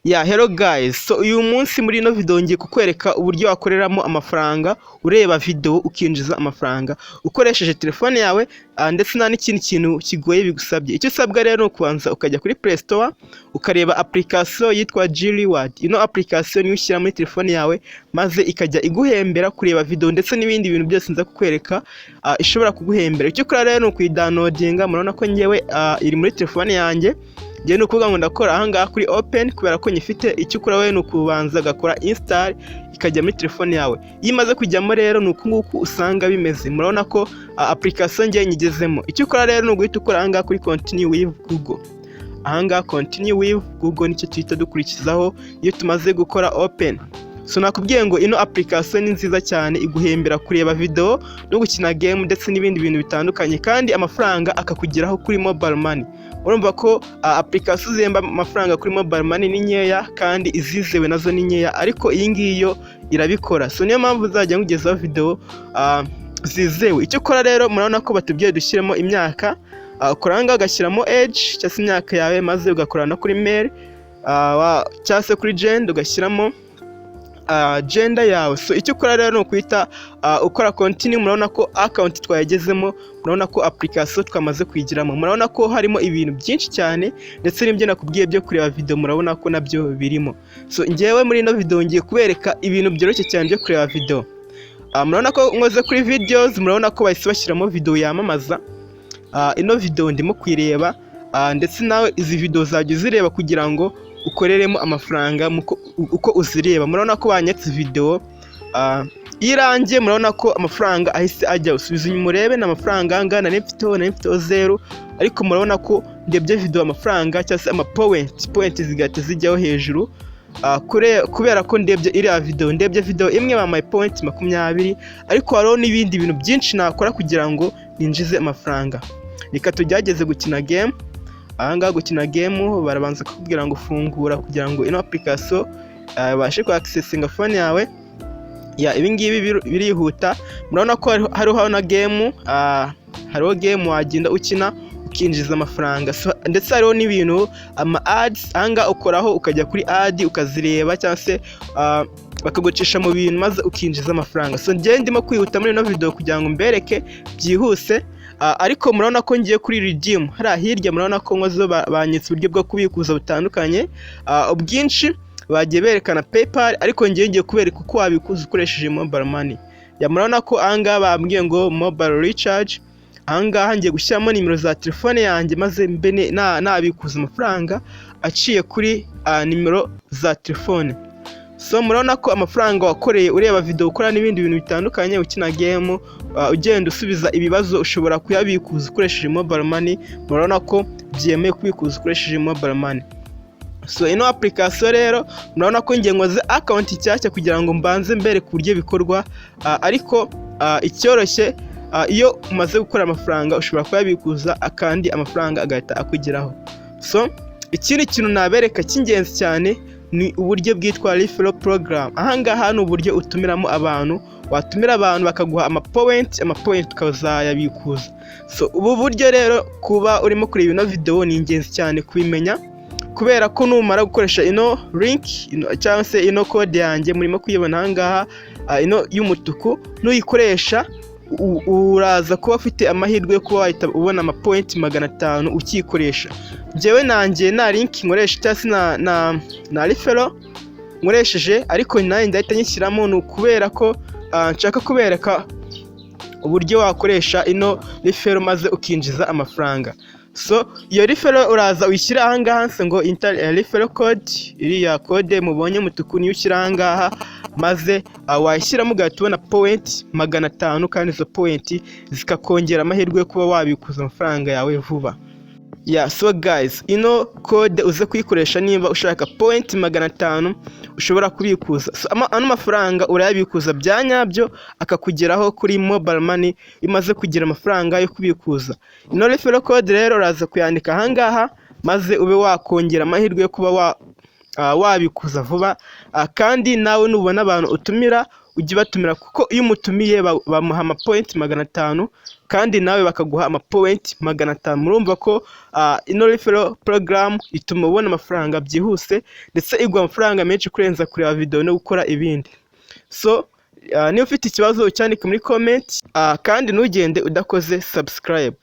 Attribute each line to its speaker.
Speaker 1: Hello guys, so uyu munsi muri ino video ngiye kukwereka uburyo wakoreramo amafaranga ureba video ukinjiza amafaranga ukoresheje telefone yawe ndetse nta n'ikindi kintu kigoye bigusabye. Icyo usabwa rero no kubanza ukajya kuri Play Store ukareba application yitwa G-Reward. Ino application niyo ushyira muri telefone yawe maze ikajya iguhembera kureba video ndetse n'ibindi bintu byose nza kukwereka ishobora kuguhembera. Icyo ukora rero no kuyidownloadinga, murabona ko ngewe iri muri telefone yanjye. Ngiye no kuvuga ngo ndakora ahangaha kuri open kubera ko nyifite. Icyo ukora wewe no kubanza gakora install ikajya muri telefone yawe. Iyo imaze kujyamo rero nuko nguko usanga bimeze. Murabona ko application ngiye nyigezemo. Icyo ukora rero no guhita ukora ahangaha kuri continue with Google. Ahangaha continue with Google nicyo tuhita dukurikizaho iyo tumaze gukora open. So nakubwiye ngo ino application ni nziza cyane, iguhembera kureba video no gukina game ndetse n'ibindi bintu bitandukanye, kandi amafaranga akakugeraho kuri mobile money. Urumva ko application zihemba amafaranga kuri mobile money ni nkeya kandi izizewe nazo ni nkeya, ariko iyi ngiyo irabikora. So niyo mpamvu uzajya ngugezaho video zizewe. Icyo ukora rero murabona ko batubwiye dushyiremo imyaka, ukoranga ugashyiramo age cyangwa se imyaka yawe, maze ugakorana kuri mail cyangwa se kuri gender ugashyiramo gender yawe. So icyo ukora rero no kuhita ukora continue. Murabona ko account twayagezemo, murabona ko application twamaze kuyigiramo, murabona ko harimo ibintu byinshi cyane ndetse n'ibyo nakubwiye byo kureba video murabona ko nabyo birimo. So ngewe muri ino video ngiye kubereka ibintu byoroshye cyane byo kureba video. Murabona ko nkoze kuri videos, murabona ko bahise bashyiramo video yamamaza. Ino video ndimo kwireba ndetse nawe izi video zajya uzireba kugira ngo ukoreremo amafaranga uko uzireba. Murabona ko banyatse video irangiye, murabona ko amafaranga ahise ajya. Usubiza inyuma urebe n'amafaranga angana n'ifite 0, ariko murabona ko ndebye video amafaranga cyangwa se point zigahita zijyaho hejuru kubera ko ndebye iriya video. Ndebye video imwe bamaye point 20, ariko hariho n'ibindi bintu byinshi nakora kugira ngo ninjize amafaranga. Reka tugerageze gukina game. Ahangaha gukina game barabanza kukubwira ngo fungura kugira ngo ino application babashe ku accessinga phone yawe. Ibi ngibi birihuta. Murabona ko hariho na game, hariho game wagenda ukina ukinjiza amafaranga. Ndetse hariho n'ibintu ama ads. Ahangaha ukoraho ukajya kuri ad ukazireba cyangwa se bakagucisha mu bintu maze ukinjiza amafaranga. So ngiye ndimo kwihuta muri ino video kugira ngo mbereke byihuse. Ariko murabona ko ngiye kuri redeem hariya hirya, murabona ko nkozo banyitse uburyo bwo kubikuza butandukanye ubwinshi. Bagiye berekana PayPal, ariko ngiye kubereka uko wabikuza ukoresheje mobile money. Murabona ko ahangaha bambwiye ngo mobile recharge. Ahangaha ngiye gushyiramo nimero za telefone yanjye maze mbe nabikuza amafaranga aciye kuri nimero za telefone. So murabona ko amafaranga wakoreye ureba video ukora n'ibindi bintu bitandukanye ukina game ugenda usubiza ibibazo ushobora kuyabikuza ukoresheje mobile money. Murabona ko byemeye kubikuza ukoresheje mobile money. So ino application rero murabona ko ngiye nkoze account cyashya kugira ngo mbanze mbere ku buryo bikorwa, ariko icyoroshye iyo umaze gukora amafaranga ushobora kuyabikuza akandi amafaranga agahita akugeraho. So ikindi kintu nabereka cy'ingenzi cyane ni uburyo bwitwa referral program. Ahangaha ni uburyo utumiramo abantu, watumira abantu bakaguha amapoint ukazayabikuza. So ubu buryo rero kuba urimo kureba ino video ni ingenzi cyane kubimenya, kubera ko numara gukoresha ino link cyangwa se ino code yanjye murimo kuyibona ahangaha, ino y'umutuku, nuyikoresha uraza kuba ufite amahirwe yo kuba wahita ubona amapoint 500 ukikoresha. Njyewe nanjye na link nkoresha cyangwa se na referral nkoresheje, ariko nanjye ndahita nyishyiramo ni ukubera ko nshaka kubereka uburyo wakoresha ino referral maze ukinjiza amafaranga. So iyo referral uraza uyishyira ahangaha hanse ngo referral code. Iriya code mubonye mutuku niyo ushyira ahangaha maze wayishyiramo ugahita ubona point 500, kandi izo point zikakongera amahirwe yo kuba wabikuza amafaranga yawe vuba. So guys, ino code uze kuyikoresha niba ushaka point 500 ushobora kubikuza. So ano mafaranga urayabikuza byanyabyo akakugeraho kuri mobile money imaze kugira amafaranga yo kubikuza. Ino referral code rero uraza kuyandika ahangaha maze ube wakongera amahirwe yo kuba wabikuza vuba, kandi nawe nubona abantu utumira ujye batumira, kuko iyo umutumiye bamuha amapoint 500 kandi nawe bakaguha amapoint 500. Murumva ko ino referral program ituma ubona amafaranga byihuse, ndetse igwa amafaranga menshi kurenza kureba video no gukora ibindi. So niba ufite ikibazo ucyandike muri comment, kandi ntugende udakoze subscribe.